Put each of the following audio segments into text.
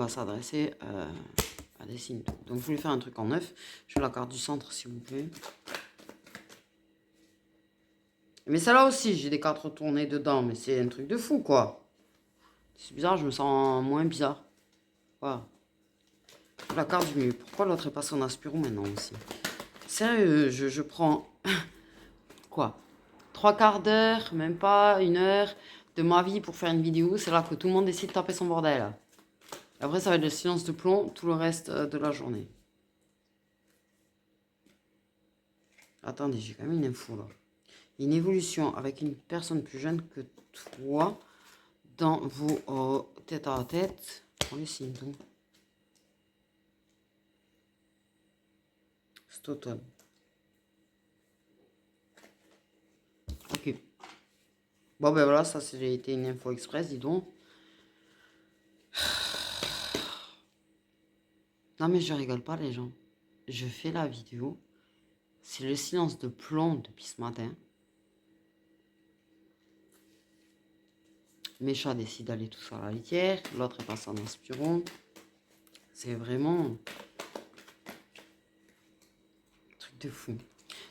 va s'adresser à des signes. Donc, je voulais faire un truc en neuf. Je veux la carte du centre, s'il vous plaît. Mais celle-là aussi, j'ai des cartes retournées dedans. Mais c'est un truc de fou, quoi. C'est bizarre, je me sens moins bizarre. Voilà. La carte du milieu. Pourquoi l'autre est passé en Aspirou maintenant aussi? Sérieux, je prends... quoi? 3/4 d'heure, même pas 1 heure de ma vie pour faire une vidéo. C'est là que tout le monde décide de taper son bordel. Après, ça va être le silence de plomb tout le reste de la journée. Attendez, j'ai quand même une info là. Une évolution avec une personne plus jeune que toi dans vos tête à tête. On les signe donc. Cet automne. Ok. Bon ben voilà, ça c'était une info express, dis donc. Non mais je rigole pas les gens. Je fais la vidéo. C'est le silence de plomb depuis ce matin. Mes chats décident d'aller tous à la litière. L'autre est passé en aspiron. C'est vraiment un truc de fou.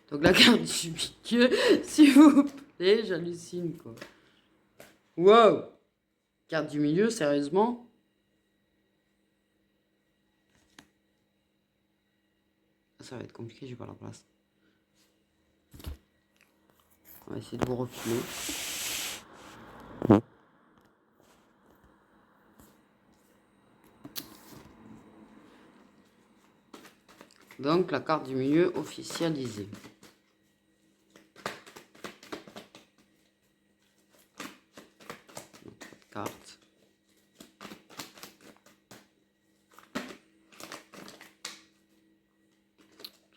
Donc la carte du milieu, s'il vous plaît, j'hallucine quoi. Wow! Carte du milieu, sérieusement? Ça va être compliqué, j'ai pas la place. On va essayer de vous refiler. Donc la carte du milieu officialisée. Notre carte.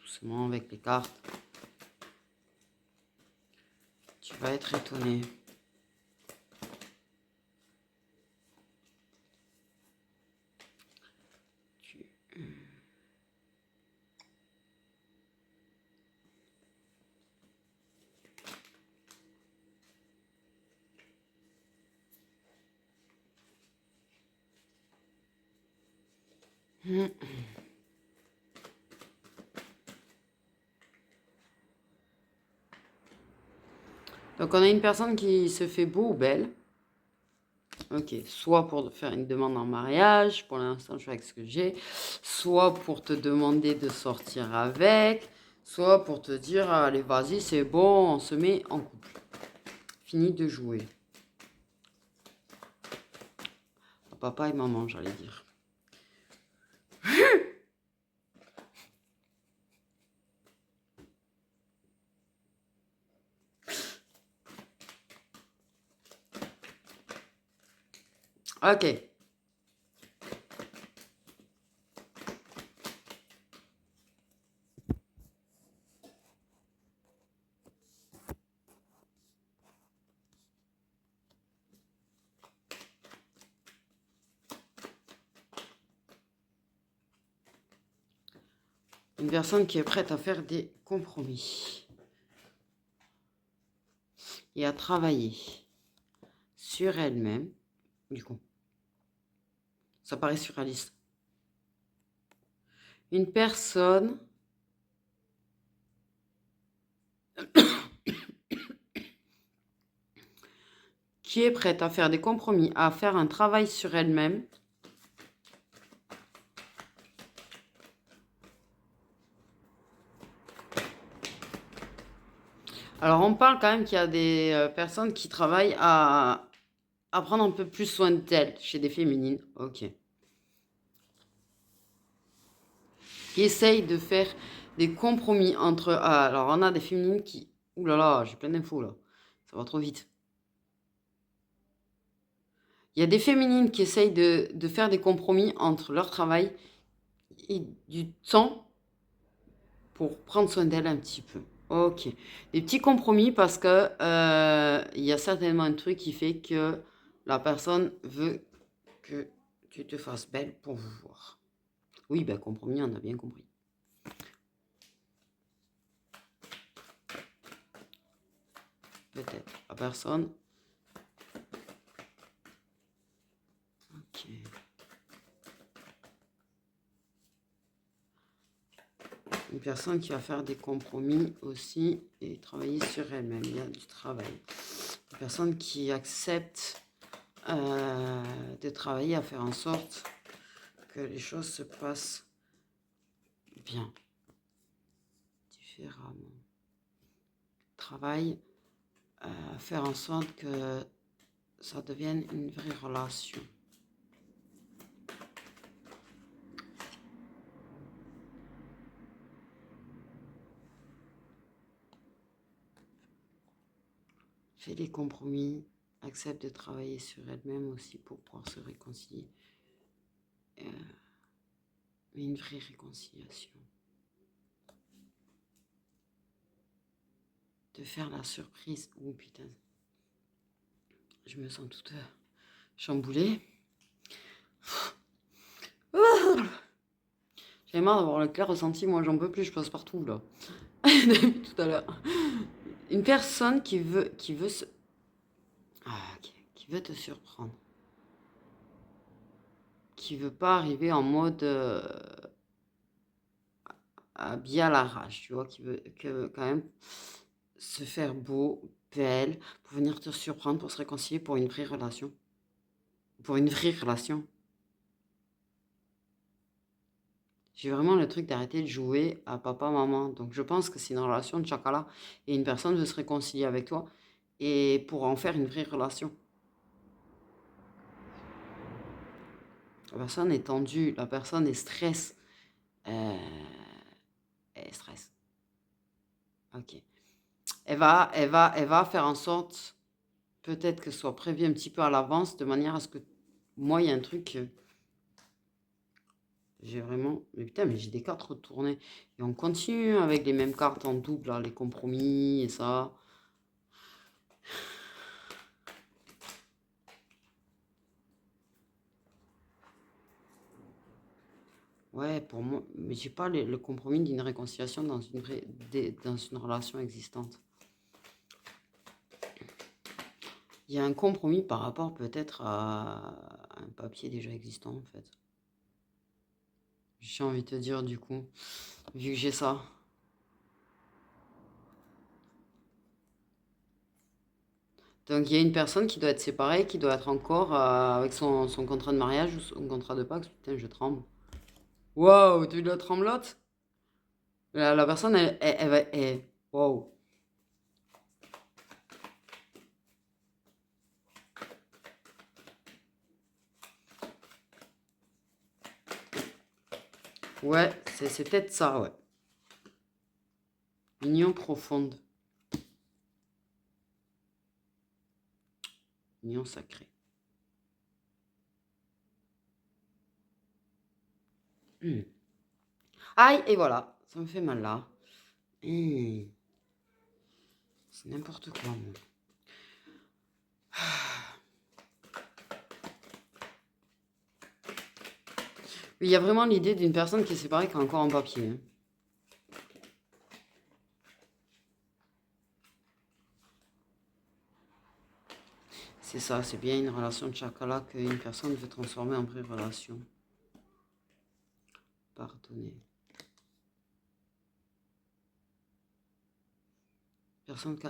Doucement avec les cartes. Tu vas être étonné. Donc on a une personne qui se fait beau ou belle. Ok, soit pour faire une demande en mariage, pour l'instant je fais avec ce que j'ai, soit pour te demander de sortir avec, soit pour te dire allez vas-y c'est bon, on se met en couple. Fini de jouer. Papa et maman j'allais dire. Ok. Une personne qui est prête à faire des compromis et à travailler sur elle-même. Du coup, ça paraît surréaliste. Une personne qui est prête à faire des compromis, à faire un travail sur elle-même. Alors, on parle quand même qu'il y a des personnes qui travaillent à prendre un peu plus soin d'elles chez des féminines. Ok. Qui essayent de faire des compromis entre... alors, on a des féminines qui... Ouh là là, j'ai plein d'infos là. Ça va trop vite. Il y a des féminines qui essayent de faire des compromis entre leur travail et du temps pour prendre soin d'elles un petit peu. Ok. Des petits compromis parce que il y a certainement un truc qui fait que la personne veut que tu te fasses belle pour vous voir. Oui, ben compromis, on a bien compris. Peut-être. La personne. Ok. Une personne qui va faire des compromis aussi et travailler sur elle-même. Il y a du travail. Une personne qui accepte de travailler à faire en sorte que les choses se passent bien, différemment. Travail à faire en sorte que ça devienne une vraie relation. Fait des compromis, accepte de travailler sur elle-même aussi pour pouvoir se réconcilier. Mais une vraie réconciliation. De faire la surprise. Oh putain. Je me sens toute chamboulée. J'ai marre d'avoir le clair ressenti. Moi, j'en peux plus. Je passe partout, là. Depuis tout à l'heure. Une personne qui veut se... Ah, ok. Qui veut te surprendre. Qui veut pas arriver en mode... habillé à l'arrache, tu vois. Qui veut quand même se faire beau, belle, pour venir te surprendre, pour se réconcilier, pour une vraie relation. Pour une vraie relation. J'ai vraiment le truc d'arrêter de jouer à papa, maman. Donc je pense que c'est une relation de chacun et une personne veut se réconcilier avec toi et pour en faire une vraie relation. La personne est tendue, la personne est stress. Elle stresse. Ok. Elle va faire en sorte peut-être que ce soit prévu un petit peu à l'avance de manière à ce que moi il y a un truc... J'ai vraiment... Mais putain, mais j'ai des cartes retournées. Et on continue avec les mêmes cartes en double, là, les compromis et ça. Ouais, pour moi, mais j'ai pas le compromis d'une réconciliation dans dans une relation existante. Il y a un compromis par rapport peut-être à un papier déjà existant, en fait. J'ai envie de te dire, du coup, vu que j'ai ça. Donc, il y a une personne qui doit être séparée, qui doit être encore avec son contrat de mariage ou son contrat de Pax. Putain, je tremble. Waouh, tu la tremblote? La personne, elle va... Waouh. Ouais, c'est peut-être ça, ouais. Union profonde. Union sacrée. Aïe, et voilà. Ça me fait mal là. C'est n'importe quoi, moi. Il y a vraiment l'idée d'une personne qui est séparée qui a encore un papier. Hein. C'est ça, c'est bien une relation de chakala qu'une personne veut transformer en vraie relation. Pardonner.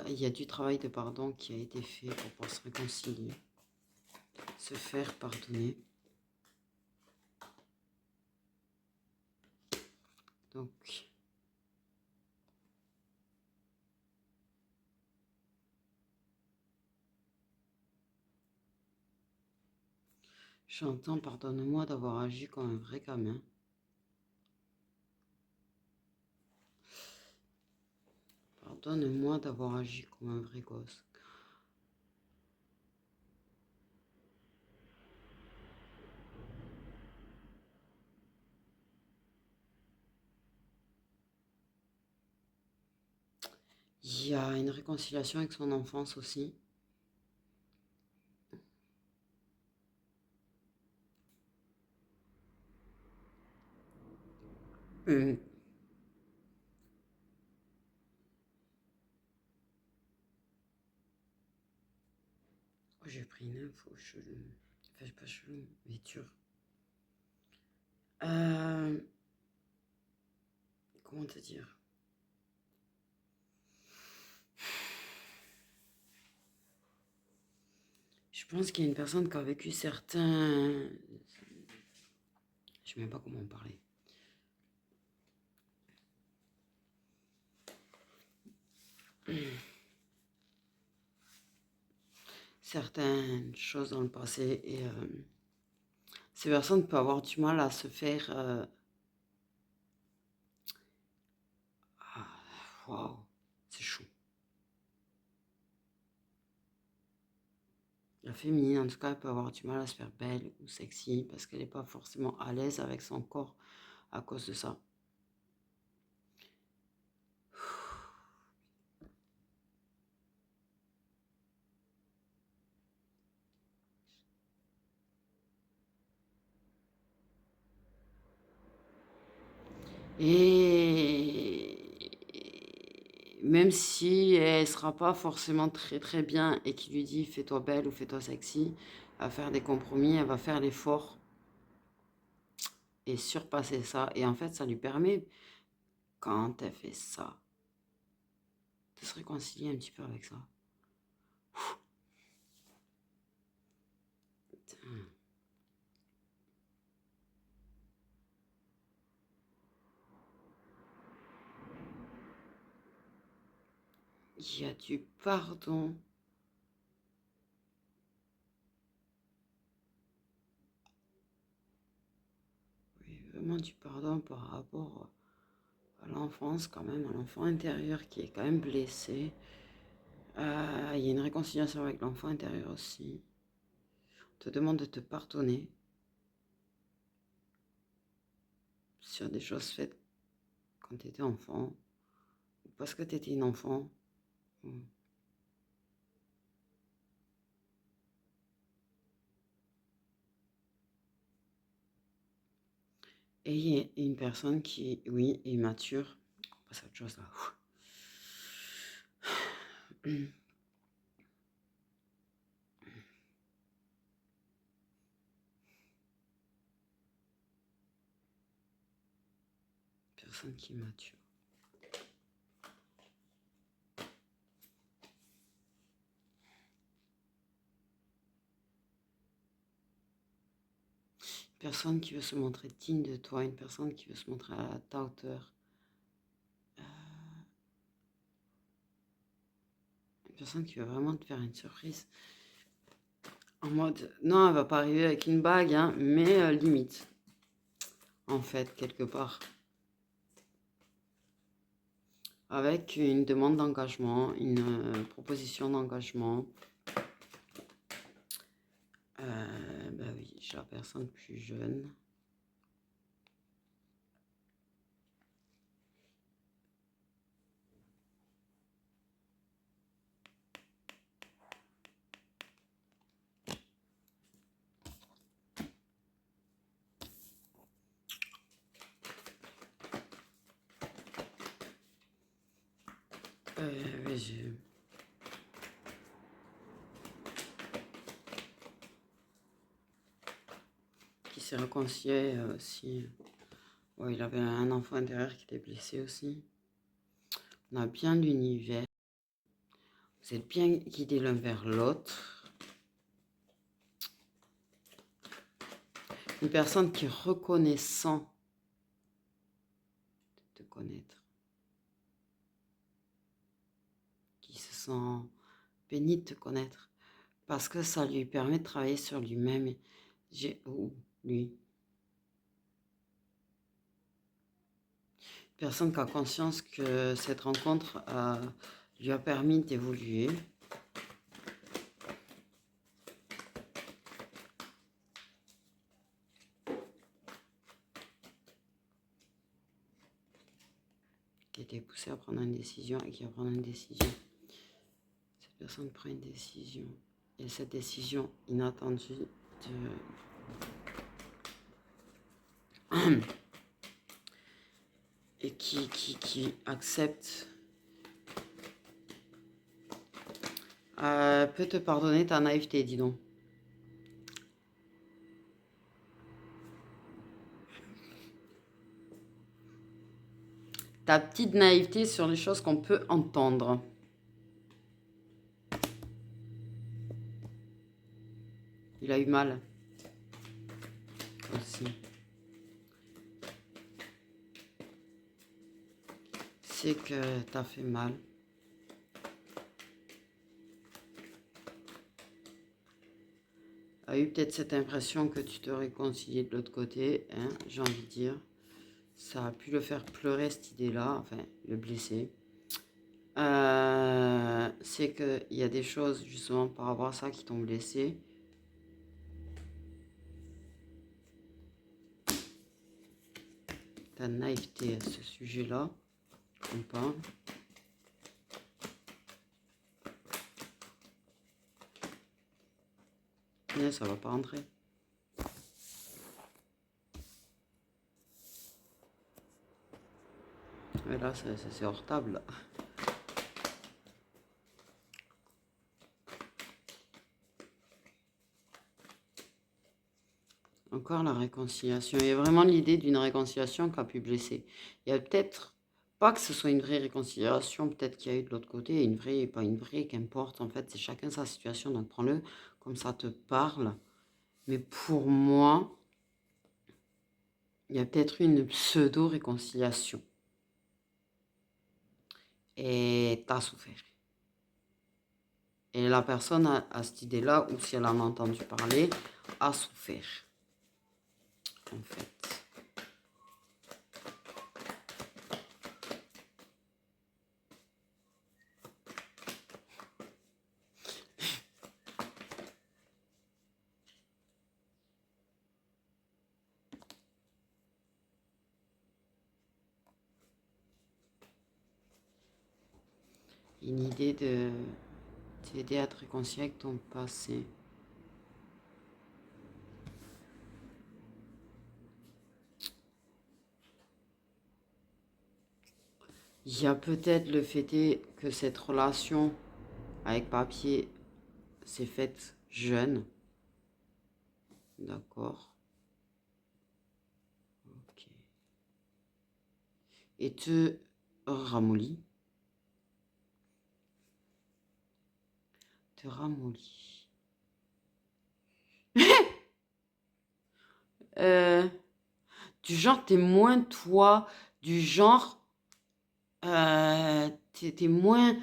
Il y a du travail de pardon qui a été fait pour pouvoir se réconcilier. Se faire pardonner. Donc... J'entends, pardonne-moi d'avoir agi comme un vrai gamin. Pardonne-moi d'avoir agi comme un vrai gosse. Il y a une réconciliation avec son enfance aussi. Oh, j'ai pris une info chelou. Enfin, pas chelou, mais dur. comment te dire? Je pense qu'il y a une personne qui a vécu certains... Je sais même pas comment en parler. Certaines choses dans le passé et ces personnes peuvent avoir du mal à se faire... Waouh, c'est chaud. La féminine, en tout cas, elle peut avoir du mal à se faire belle ou sexy parce qu'elle n'est pas forcément à l'aise avec son corps à cause de ça. Et même si elle sera pas forcément très très bien et qu'il lui dit fais-toi belle ou fais-toi sexy, elle va faire des compromis, elle va faire l'effort et surpasser ça. Et en fait, ça lui permet, quand elle fait ça, de se réconcilier un petit peu avec ça. Putain. Il y a du pardon. Oui, vraiment du pardon par rapport à l'enfance quand même, à l'enfant intérieur qui est quand même blessé. Il y a une réconciliation avec l'enfant intérieur aussi. On te demande de te pardonner sur des choses faites quand tu étais enfant, ou parce que tu étais une enfant. Et il y a une personne qui, oui, est mature. On passe à autre chose là. Personne qui est mature. Personne qui veut se montrer digne de toi, une personne qui veut se montrer à ta hauteur. Une personne qui veut vraiment te faire une surprise. En mode, non, elle va pas arriver avec une bague, hein, mais limite. En fait, quelque part. Avec une demande d'engagement, une proposition d'engagement. Bah oui, j'ai la personne plus jeune. Oui, qui s'est réconcilié aussi. Ouais, il avait un enfant intérieur qui était blessé aussi. On a bien l'univers. Vous êtes bien guidés l'un vers l'autre. Une personne qui est reconnaissant de te connaître. Qui se sent béni de te connaître. Parce que ça lui permet de travailler sur lui-même. Ou lui. Personne qui a conscience que cette rencontre lui a permis d'évoluer. Qui a été poussé à prendre une décision et qui va prendre une décision. Cette personne prend une décision. Et cette décision inattendue et qui accepte peut te pardonner ta naïveté, dis donc. ta petite naïveté sur les choses qu'on peut entendre. Il a eu mal. Aussi. C'est que t'as fait mal. A eu peut-être cette impression que tu te réconciliais de l'autre côté, hein, j'ai envie de dire. Ça a pu le faire pleurer, cette idée-là, enfin, le blesser. C'est qu'il y a des choses, justement, par rapport à ça qui t'ont blessé. Ta naïveté à ce sujet-là, ou pas. Mais ça va pas rentrer. Mais là, c'est hors table, là. Encore la réconciliation. Il y a vraiment l'idée d'une réconciliation qui a pu blesser. Il y a peut-être, pas que ce soit une vraie réconciliation, peut-être qu'il y a eu de l'autre côté, une vraie, pas une vraie, qu'importe. En fait, c'est chacun sa situation, donc prends-le comme ça te parle. Mais pour moi, il y a peut-être une pseudo-réconciliation. Et t'as souffert. Et la personne a cette idée-là, ou si elle en a entendu parler, a souffert. En fait. Une idée de t'aider à te réconcilier avec ton passé. Il y a peut-être le fait que cette relation avec papier s'est faite jeune. D'accord. Ok. Et te ramollit. Te ramollit. Du genre, t'es moins toi. Du genre, t'es moins...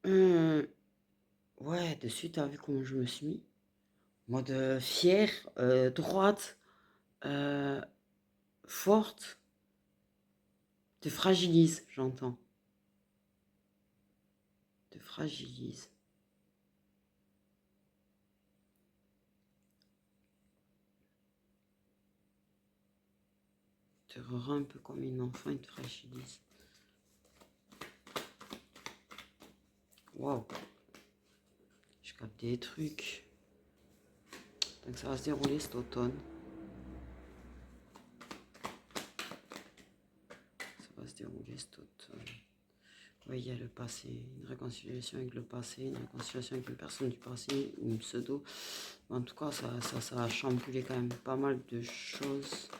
ouais, dessus, t'as vu comment je me suis mis? Mode fière, droite, forte. Te fragilise, j'entends. Te fragilise. Te rend un peu comme une enfant et te fragilise. Waouh. Je capte des trucs. Donc ça va se dérouler cet automne. Ça va se dérouler cet automne. Oui, il y a le passé, une réconciliation avec le passé, une réconciliation avec une personne du passé, une pseudo. En tout cas, ça a chamboulé quand même pas mal de choses.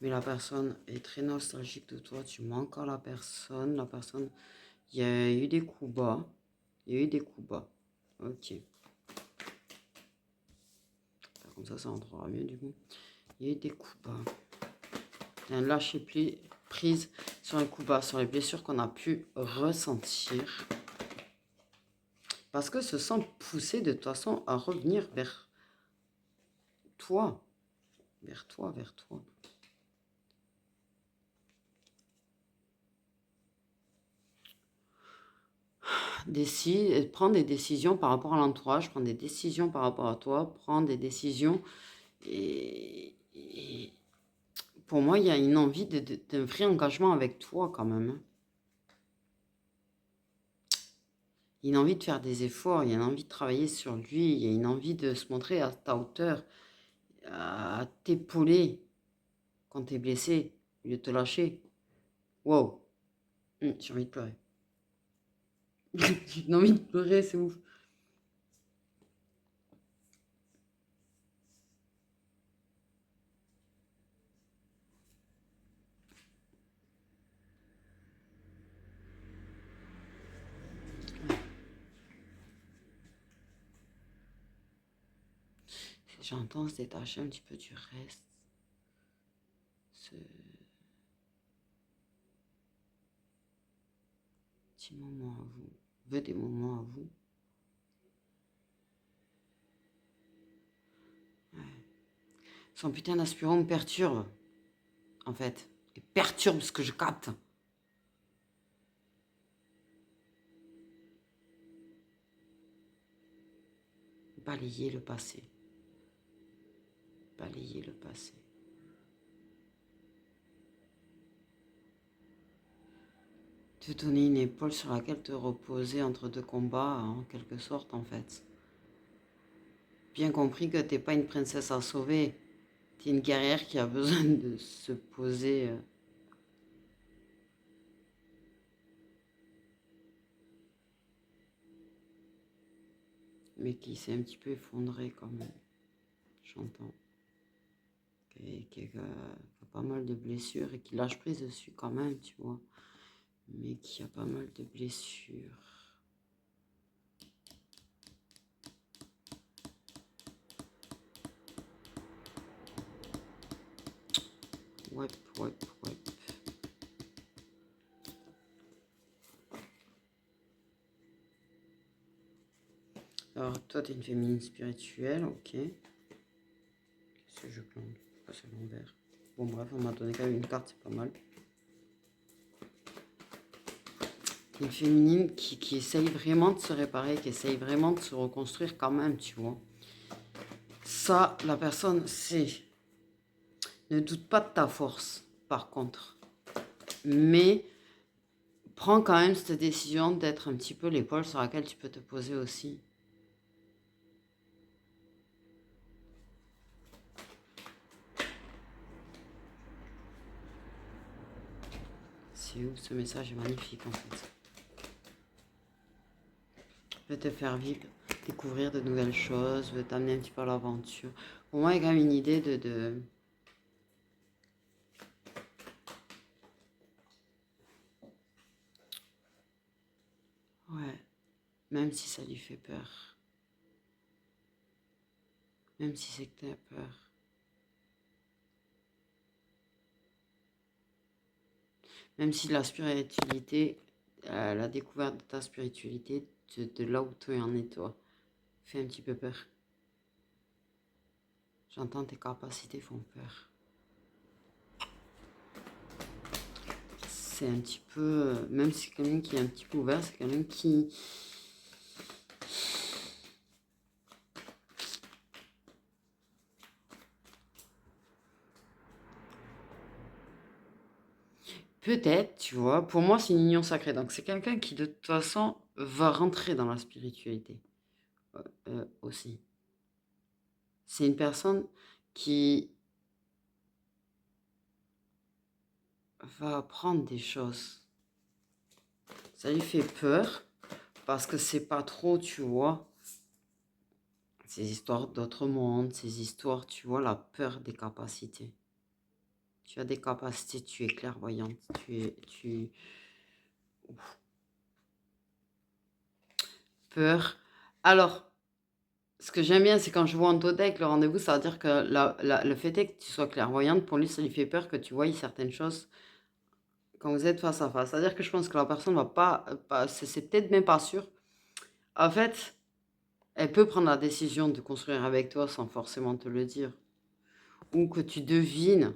Mais la personne est très nostalgique de toi, tu manques à la personne. La personne, il y a eu des coups bas. Il y a eu des coups bas. Ok. Comme ça rentrera mieux du coup. Il y a eu des coups bas. Un lâcher prise sur les coups bas, sur les blessures qu'on a pu ressentir. Parce que se sent poussé de toute façon à revenir vers toi. Vers toi, vers toi. Prends des décisions par rapport à l'entourage, prends des décisions par rapport à toi, prends des décisions. Et pour moi, il y a une envie d'un vrai engagement avec toi quand même. Il y a une envie de faire des efforts, il y a une envie de travailler sur lui, il y a une envie de se montrer à ta hauteur, à t'épauler quand t'es blessé, au lieu de te lâcher. Wow, j'ai envie de pleurer. J'ai envie de pleurer, c'est ouf. J'entends se détacher un petit peu du reste. Ce petit moment à vous. Veut des moments à vous. Ouais. Son putain d'aspirant me perturbe. En fait. Il perturbe ce que je capte. Balayer le passé. Balayer le passé. Te donner une épaule sur laquelle te reposer entre deux combats, en quelque sorte, en fait. Bien compris que t'es pas une princesse à sauver. T'es une guerrière qui a besoin de se poser. Mais qui s'est un petit peu effondrée quand même. J'entends. Qui a pas mal de blessures et qui lâche prise dessus quand même, tu vois. Mais qui a pas mal de blessures. Ouais. Alors, toi, t'es une féminine spirituelle, ok. Qu'est-ce que je plante? Pourquoi c'est l'envers? Bon, bref, on m'a donné quand même une carte, c'est pas mal. Une féminine qui essaye vraiment de se réparer, qui essaye vraiment de se reconstruire quand même, tu vois. Ça, la personne sait. Ne doute pas de ta force, par contre. Mais prends quand même cette décision d'être un petit peu l'épaule sur laquelle tu peux te poser aussi. C'est où ce message est magnifique en fait. Veut te faire vivre, découvrir de nouvelles choses, veut t'amener un petit peu à l'aventure. Pour moi, il y a quand même une idée de... Ouais, même si ça lui fait peur. Même si c'est que tu as peur. Même si la spiritualité, la découverte de ta spiritualité, de là où tu en es toi, fait un petit peu peur. J'entends tes capacités font peur. C'est un petit peu, même si c'est quelqu'un qui est un petit peu ouvert, c'est quelqu'un qui... Peut-être, tu vois, pour moi c'est une union sacrée. Donc c'est quelqu'un qui de toute façon va rentrer dans la spiritualité aussi. C'est une personne qui va apprendre des choses. Ça lui fait peur parce que c'est pas trop, tu vois, ces histoires d'autres mondes, ces histoires, tu vois, la peur des capacités. Tu as des capacités, tu es clairvoyante, Ouf. Peur. Alors, ce que j'aime bien, c'est quand je vois Antoda avec le rendez-vous, ça veut dire que le fait est que tu sois clairvoyante, pour lui, ça lui fait peur que tu voyes certaines choses quand vous êtes face à face. C'est-à-dire que je pense que la personne va pas c'est peut-être même pas sûr. En fait, elle peut prendre la décision de construire avec toi sans forcément te le dire. Ou que tu devines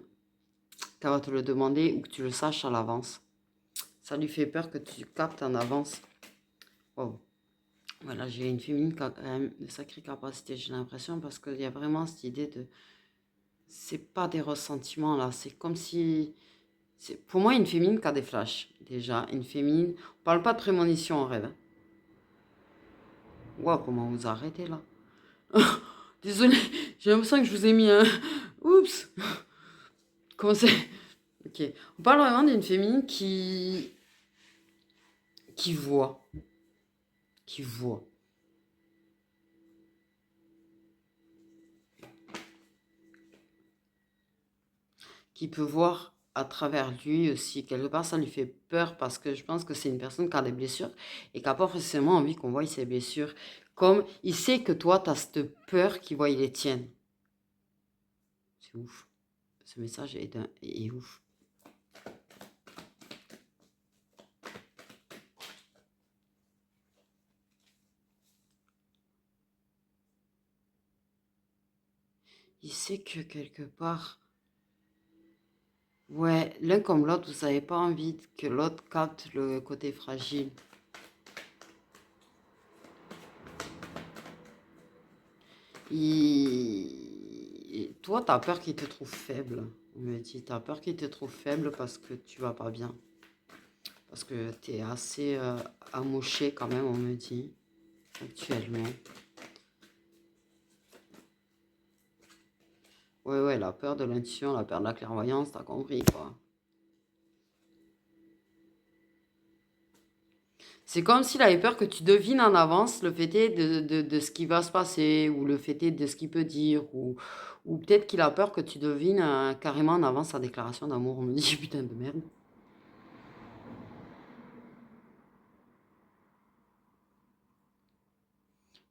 qu'elle va te le demander ou que tu le saches à l'avance. Ça lui fait peur que tu captes en avance. Wow. Voilà, j'ai une féminine qui a quand même de sacrées capacités, j'ai l'impression, parce qu'il y a vraiment cette idée de... C'est pas des ressentiments, là. C'est comme si... Pour moi, une féminine qui a des flashs, déjà. Une féminine... On parle pas de prémonition en rêve. Waouh, comment vous arrêtez, là? Désolée, j'ai l'impression que je vous ai mis un... Oups. Comment c'est? Ok. On parle vraiment d'une féminine qui... Qui voit. Qui voit. Qui peut voir à travers lui aussi. Quelque part, ça lui fait peur parce que je pense que c'est une personne qui a des blessures et qui n'a pas forcément envie qu'on voie ses blessures. Comme il sait que toi, tu as cette peur qu'il voie les tiennes. C'est ouf. Ce message est ouf. Il sait que quelque part, ouais, l'un comme l'autre, vous n'avez pas envie que l'autre capte le côté fragile. Toi, tu as peur qu'il te trouve faible. On me dit, tu as peur qu'il te trouve faible parce que tu vas pas bien. Parce que tu es assez amoché quand même, on me dit, actuellement. Ouais, la peur de l'intuition, la peur de la clairvoyance, t'as compris, quoi. C'est comme s'il avait peur que tu devines en avance le fait est de ce qui va se passer, ou le fait est de ce qu'il peut dire, ou peut-être qu'il a peur que tu devines carrément en avance sa déclaration d'amour. On me dit, putain de merde.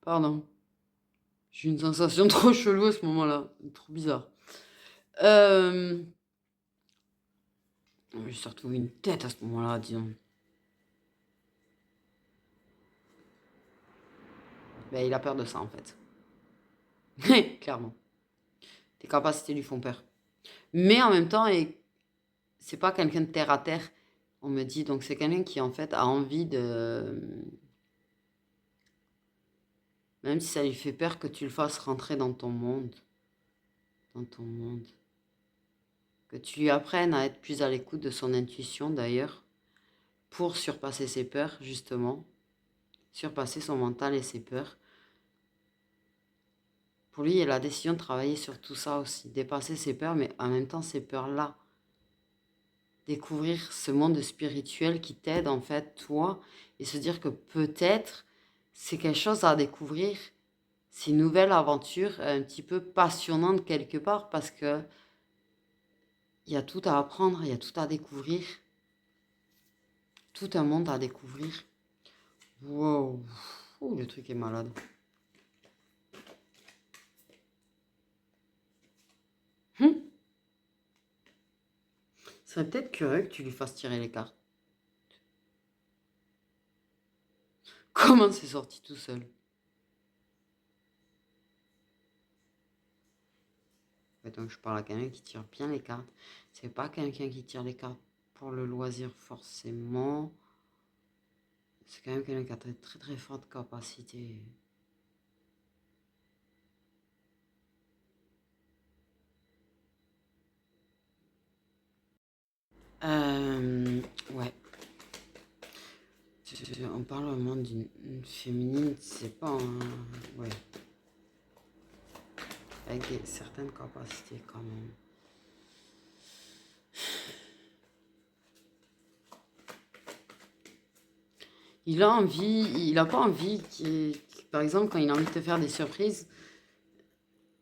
Pardon. J'ai une sensation trop chelou à ce moment-là. Trop bizarre. J'ai surtout une tête à ce moment-là, disons. Ben, il a peur de ça, en fait. Clairement. Tes capacités lui font peur. Mais en même temps, c'est pas quelqu'un de terre à terre, on me dit. Donc, c'est quelqu'un qui, en fait, a envie de... Même si ça lui fait peur que tu le fasses rentrer dans ton monde. Dans ton monde. Que tu lui apprennes à être plus à l'écoute de son intuition, d'ailleurs. Pour surpasser ses peurs, justement. Surpasser son mental et ses peurs. Pour lui, il a la décision de travailler sur tout ça aussi. Dépasser ses peurs, mais en même temps, ces peurs-là. Découvrir ce monde spirituel qui t'aide, en fait, toi. Et se dire que peut-être, c'est quelque chose à découvrir. C'est une nouvelle aventure un petit peu passionnante quelque part parce que il y a tout à apprendre, il y a tout à découvrir. Tout un monde à découvrir. Wow. Ouh, le truc est malade. Ce serait peut-être curieux que tu lui fasses tirer les cartes. Comment c'est sorti tout seul? Ouais, donc je parle à quelqu'un qui tire bien les cartes. C'est pas quelqu'un qui tire les cartes pour le loisir forcément. C'est quand même quelqu'un qui a très très très forte capacité. Ouais. On parle vraiment d'une féminine, c'est pas un... Ouais. Avec certaines capacités quand même. Il a envie, il a pas envie, par exemple, quand il a envie de te faire des surprises,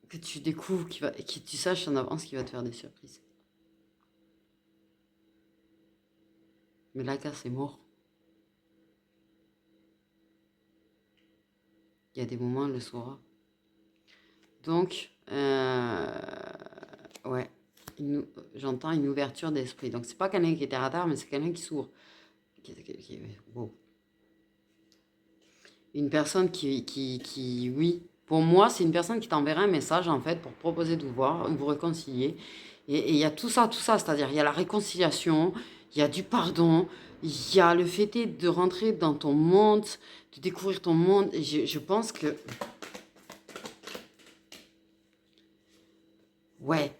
que tu découvres, que tu saches en avance qu'il va te faire des surprises. Mais là, c'est mort. Il y a des moments, elle le saura. Donc, ouais, j'entends une ouverture d'esprit. Donc, c'est pas quelqu'un qui est terre à terre, mais c'est quelqu'un qui s'ouvre. Wow. Une personne oui, pour moi, c'est une personne qui t'enverra un message, en fait, pour proposer de vous réconcilier. Et il y a tout ça, c'est-à-dire, il y a la réconciliation, il y a du pardon, il y a le fait de rentrer dans ton monde, de découvrir ton monde. Et je pense que, ouais,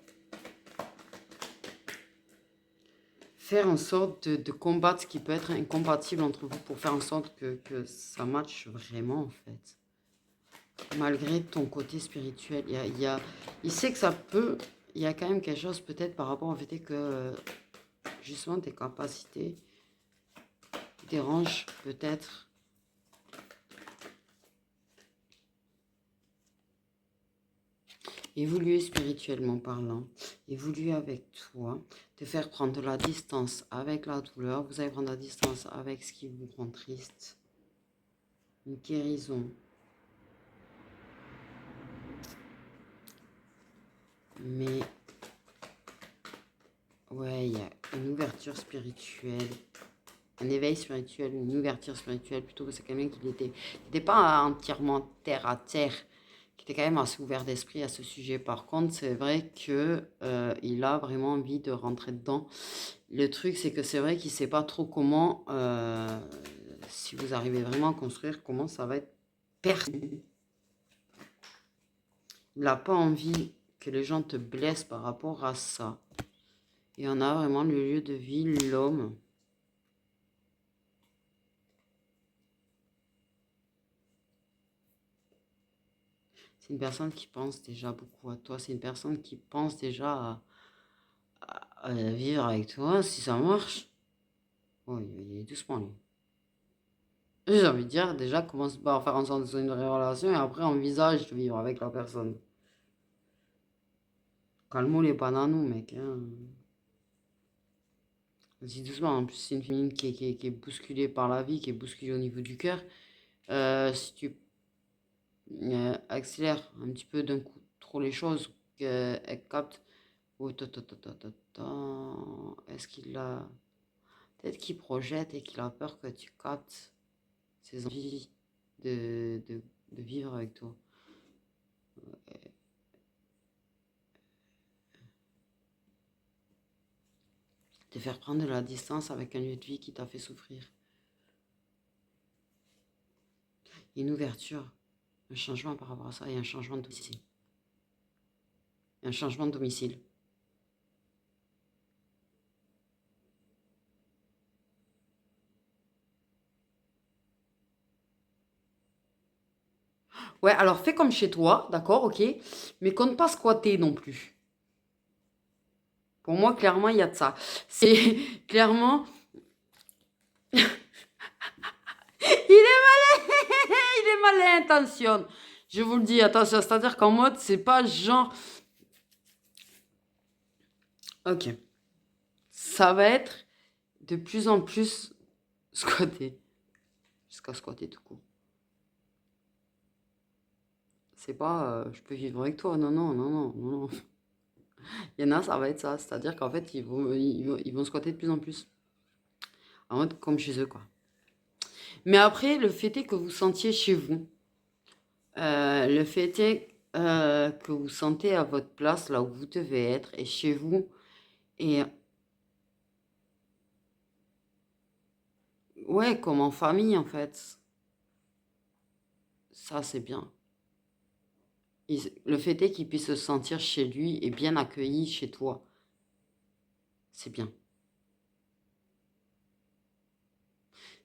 faire en sorte de combattre ce qui peut être incompatible entre vous pour faire en sorte que ça matche vraiment, en fait. Malgré ton côté spirituel, il sait que ça peut, il y a quand même quelque chose peut-être par rapport au fait que justement tes capacités dérangent peut-être. Évoluer spirituellement parlant, évoluer avec toi, te faire prendre de la distance avec la douleur, vous allez prendre la distance avec ce qui vous rend triste. Une guérison. Mais Ouais, il y a une ouverture spirituelle. Un éveil spirituel, une ouverture spirituelle, plutôt que c'est quelqu'un qui n'était pas entièrement terre à terre, qui était quand même assez ouvert d'esprit à ce sujet. Par contre, c'est vrai que il a vraiment envie de rentrer dedans. Le truc, c'est que c'est vrai qu'il ne sait pas trop comment, si vous arrivez vraiment à construire, comment ça va être perçu. Il n'a pas envie que les gens te blessent par rapport à ça. Et on a vraiment le lieu de vie, l'homme. C'est une personne qui pense déjà beaucoup à toi. C'est une personne qui pense déjà à vivre avec toi si ça marche. Oh, il est doucement, lui. J'ai envie de dire, déjà, commence par faire en sorte de une vraie relation et après envisage de vivre avec la personne. Calmons les bananes, mec. Hein. Vas-y doucement. En plus, c'est une féminine qui est bousculée par la vie, qui est bousculée au niveau du cœur. Si tu accélères un petit peu d'un coup trop les choses, qu'elle capte. Oh, est-ce qu'il a. Peut-être qu'il projette et qu'il a peur que tu captes ses envies de vivre avec toi. Te faire prendre de la distance avec un lieu de vie qui t'a fait souffrir. Une ouverture, un changement par rapport à ça et un changement de domicile. Un changement de domicile. Ouais, alors fais comme chez toi, d'accord, ok, mais compte pas squatter non plus. Pour moi, clairement, il y a de ça. C'est clairement, il est mal intention. Je vous le dis, attention, c'est-à-dire qu'en mode, c'est pas genre, ok, ça va être de plus en plus squatté. Jusqu'à squatter tout court. C'est pas je peux vivre avec toi. Non, non, non, non, non, non. Il y en a, ça va être ça. C'est-à-dire qu'en fait, ils vont squatter de plus en plus. En mode comme chez eux, quoi. Mais après, le fait est que vous sentiez chez vous. Le fait est que vous sentez à votre place, là où vous devez être, et chez vous. Et ouais, comme en famille, en fait. Ça, c'est bien. Le fait est qu'il puisse se sentir chez lui et bien accueilli chez toi. C'est bien.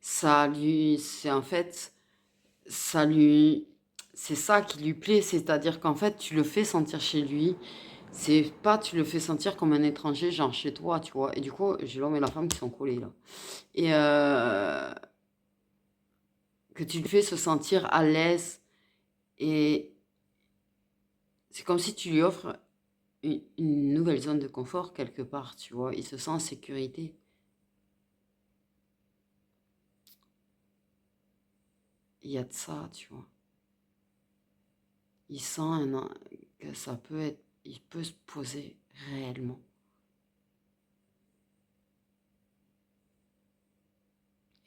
Ça lui, c'est en fait, ça lui, c'est ça qui lui plaît, c'est-à-dire qu'en fait, tu le fais sentir chez lui, c'est pas tu le fais sentir comme un étranger, genre chez toi, tu vois. Et du coup, j'ai l'homme et la femme qui sont collés là. Et que tu le fais se sentir à l'aise et c'est comme si tu lui offres une nouvelle zone de confort quelque part, tu vois. Il se sent en sécurité. Il y a de ça, tu vois. Il sent que ça peut être, il peut se poser réellement.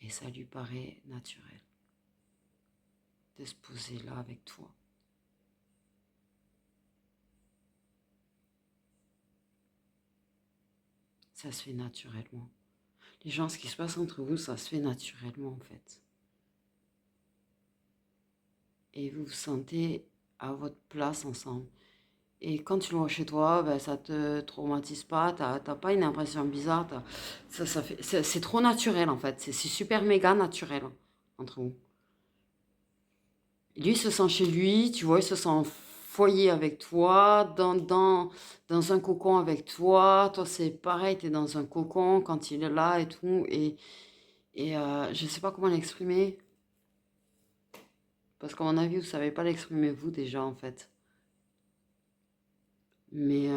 Et ça lui paraît naturel de se poser là avec toi. Ça se fait naturellement. Les gens, ce qui se passe entre vous, ça se fait naturellement en fait. Et vous vous sentez à votre place ensemble. Et quand tu le vois chez toi, ben, ça te traumatise pas, t'as pas une impression bizarre. C'est trop naturel en fait. C'est super méga naturel entre vous. Lui, il se sent chez lui, tu vois, il se sent en foyer avec toi, dans un cocon avec toi. Toi, c'est pareil, tu es dans un cocon quand il est là et tout. Et je sais pas comment l'exprimer, parce qu'à mon avis, vous savez pas l'exprimer vous déjà, en fait. Mais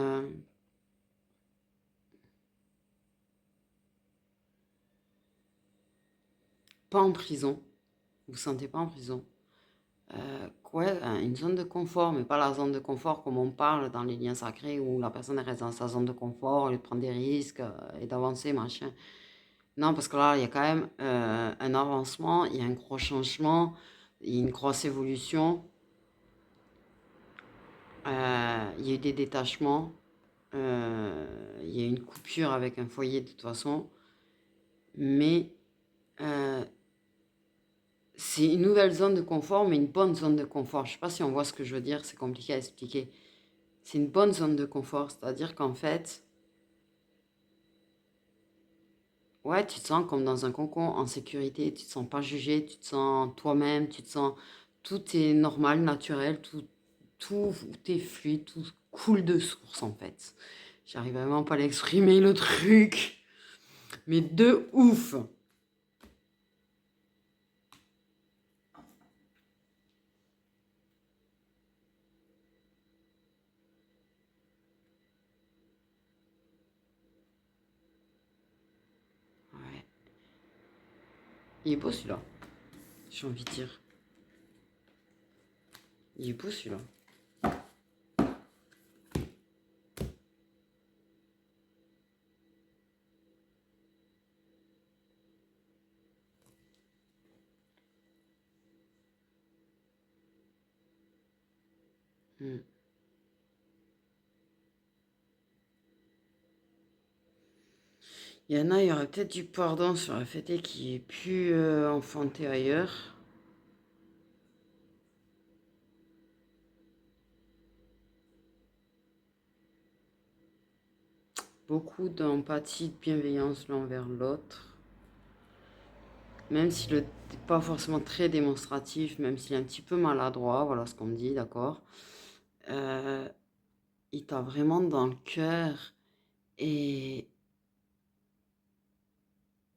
pas en prison. Vous vous sentez pas en prison. Ouais, une zone de confort, mais pas la zone de confort comme on parle dans les liens sacrés où la personne reste dans sa zone de confort, elle prend des risques et d'avancer, machin. Non, parce que là, il y a quand même un avancement, il y a un gros changement, il y a une grosse évolution, il y a eu des détachements, il y a une coupure avec un foyer de toute façon, mais euh, c'est une nouvelle zone de confort, mais une bonne zone de confort. Je sais pas si on voit ce que je veux dire, c'est compliqué à expliquer. C'est une bonne zone de confort, c'est-à-dire qu'en fait, ouais, tu te sens comme dans un cocon en sécurité, tu te sens pas jugé, tu te sens toi-même, tu te sens, tout est normal, naturel, tout est fluide, tout coule de source en fait. J'arrive vraiment pas à l'exprimer le truc, mais de ouf. Ouais. Il est beau celui-là, j'ai envie de dire. Il est beau celui-là. Hmm. Il y en a, il y aurait peut-être du pardon sur le fait qu'il ait pu enfanter ailleurs. Beaucoup d'empathie, de bienveillance l'un envers l'autre. Même s'il n'est pas forcément très démonstratif, même s'il est un petit peu maladroit, voilà ce qu'on me dit, d'accord. Euh, il t'a vraiment dans le cœur et...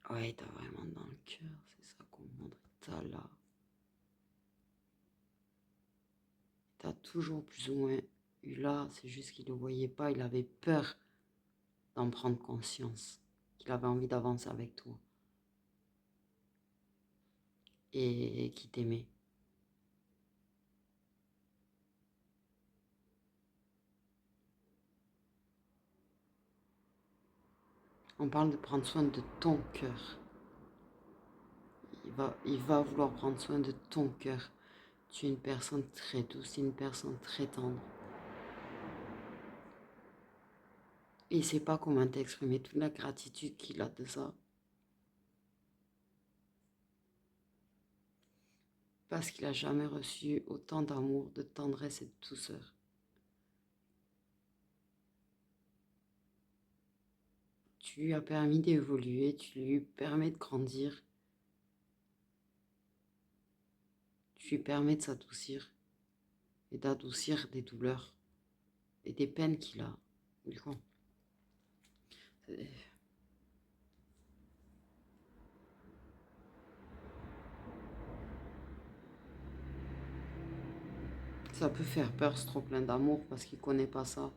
Ouais, il t'a vraiment dans le cœur, c'est ça qu'on me montre. T'as là. T'as toujours plus ou moins eu là, c'est juste qu'il ne le voyait pas, il avait peur d'en prendre conscience, qu'il avait envie d'avancer avec toi et qu'il t'aimait. On parle de prendre soin de ton cœur. Il va vouloir prendre soin de ton cœur. Tu es une personne très douce, une personne très tendre. Et il ne sait pas comment t'exprimer toute la gratitude qu'il a de ça. Parce qu'il n'a jamais reçu autant d'amour, de tendresse et de douceur. Tu lui as permis d'évoluer, tu lui permets de grandir, tu lui permets de s'adoucir et d'adoucir des douleurs et des peines qu'il a. Ça peut faire peur ce trop plein d'amour parce qu'il ne connaît pas ça.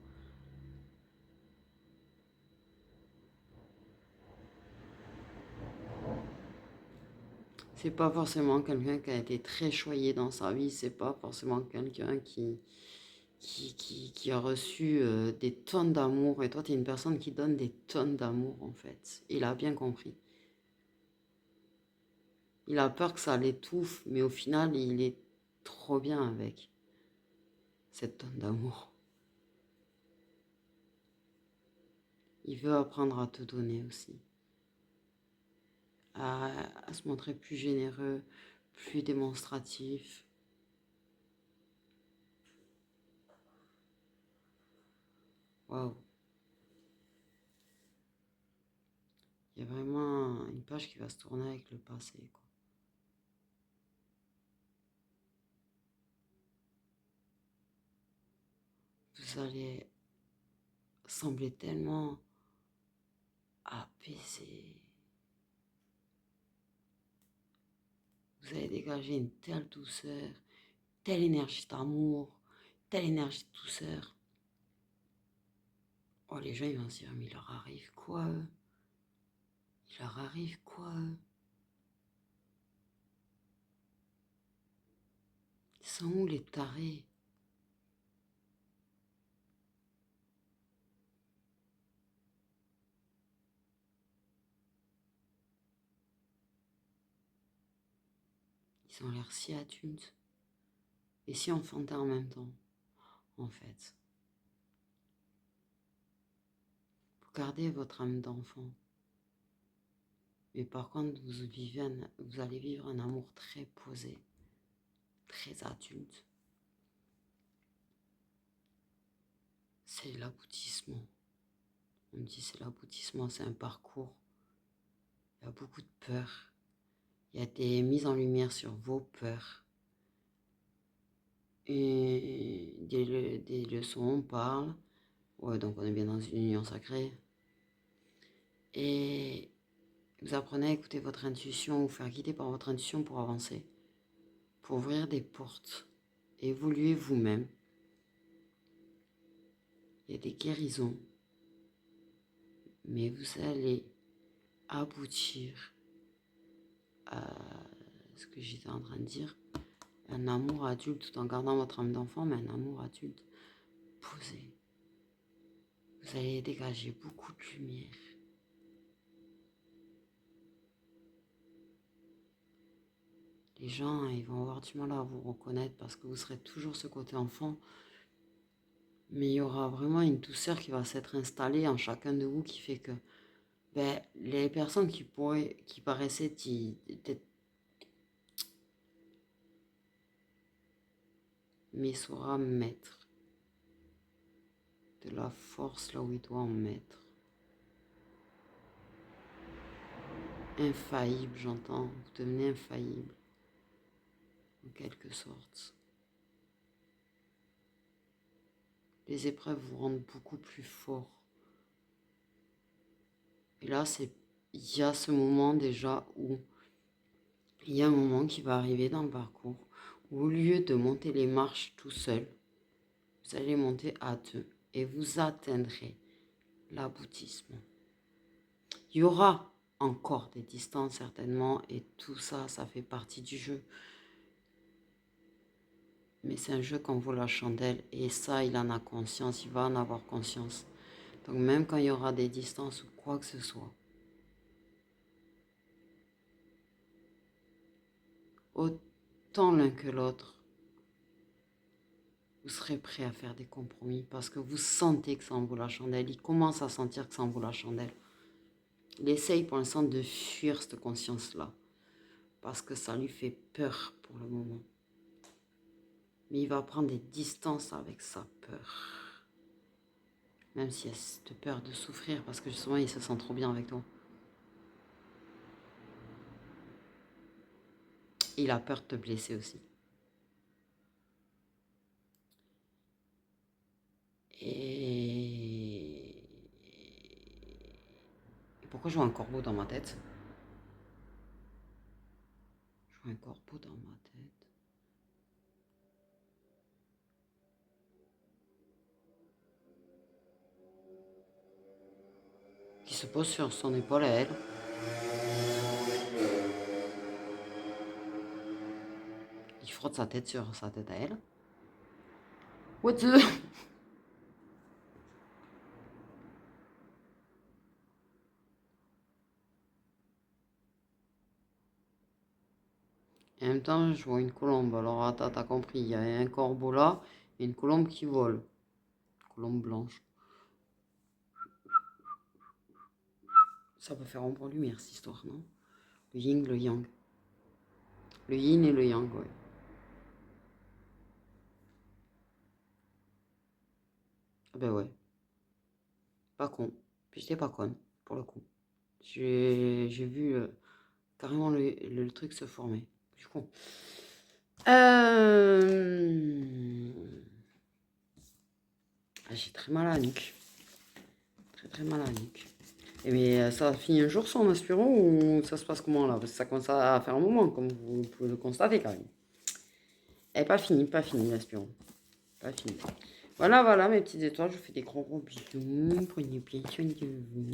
C'est pas forcément quelqu'un qui a été très choyé dans sa vie, c'est pas forcément quelqu'un qui a reçu des tonnes d'amour. Et toi, tu es une personne qui donne des tonnes d'amour, en fait. Il a bien compris. Il a peur que ça l'étouffe, mais au final, il est trop bien avec cette tonne d'amour. Il veut apprendre à te donner aussi. À se montrer plus généreux, plus démonstratif. Waouh. Il y a vraiment une page qui va se tourner avec le passé, quoi. Vous allez sembler tellement apaisé. Vous allez dégager une telle douceur, telle énergie d'amour, telle énergie de douceur. Oh, les gens, ils vont se dire, mais il leur arrive quoi, eux? Il leur arrive quoi, eux? sont où les tarés? Ils ont l'air si adultes et si enfantins en même temps, en fait. Vous gardez votre âme d'enfant. Mais par contre, vous allez vivre un amour très posé, très adulte. C'est l'aboutissement. On dit c'est l'aboutissement, c'est un parcours. Il y a beaucoup de peurs. Il y a des mises en lumière sur vos peurs. Et des leçons, on parle. Ouais, donc on est bien dans une union sacrée. Et vous apprenez à écouter votre intuition, vous faire guider par votre intuition pour avancer. Pour ouvrir des portes. Évoluer vous-même. Il y a des guérisons. Mais vous allez aboutir à ce que j'étais en train de dire. Un amour adulte tout en gardant votre âme d'enfant, mais un amour adulte posé. Vous allez dégager beaucoup de lumière. Les gens, ils vont avoir du mal à vous reconnaître parce que vous serez toujours ce côté enfant. Mais il y aura vraiment une douceur qui va s'être installée en chacun de vous qui fait que les personnes qui paraissaient être mais saura mettre de la force là où il doit en mettre. Infaillible, j'entends. Vous devenez infaillible. En quelque sorte. Les épreuves vous rendent beaucoup plus fort. Et là, il y a ce moment déjà où il y a un moment qui va arriver dans le parcours où au lieu de monter les marches tout seul, vous allez monter à deux et vous atteindrez l'aboutissement. Il y aura encore des distances certainement et tout ça, ça fait partie du jeu. Mais c'est un jeu qu'on vaut la chandelle et ça, il en a conscience, il va en avoir conscience. Donc même quand il y aura des distances ou quoi que ce soit, autant l'un que l'autre, vous serez prêt à faire des compromis parce que vous sentez que ça en vaut la chandelle. Il commence à sentir que ça en vaut la chandelle. Il essaye pour l'instant de fuir cette conscience-là parce que ça lui fait peur pour le moment. Mais il va prendre des distances avec sa peur. Même s'il y a cette peur de souffrir parce que justement il se sent trop bien avec toi. Il a peur de te blesser aussi. Et pourquoi je vois un corbeau dans ma tête? Je vois un corbeau dans ma tête. Qui se pose sur son épaule à elle. Il frotte sa tête sur sa tête à elle. What the... Et en même temps, je vois une colombe. Alors, attends, t'as compris. Il y a un corbeau là et une colombe qui vole. Colombe blanche. Ça peut faire ombre en lumière, cette histoire, non? Le yin, le yang. Le yin et le yang, ouais. Ah ben ouais. Pas con. Puis j'étais pas conne, pour le coup. J'ai vu carrément le truc se former. Je suis con. J'ai très mal à la nuque. Très très mal à la nuque. Et mais ça finit un jour sans aspirant ou ça se passe comment là? Parce que ça commence à faire un moment, comme vous pouvez le constater quand même. Et pas fini l'aspirant. Pas fini. Voilà, voilà mes petites étoiles, je vous fais des gros bisous. Prenez bien soin de vous.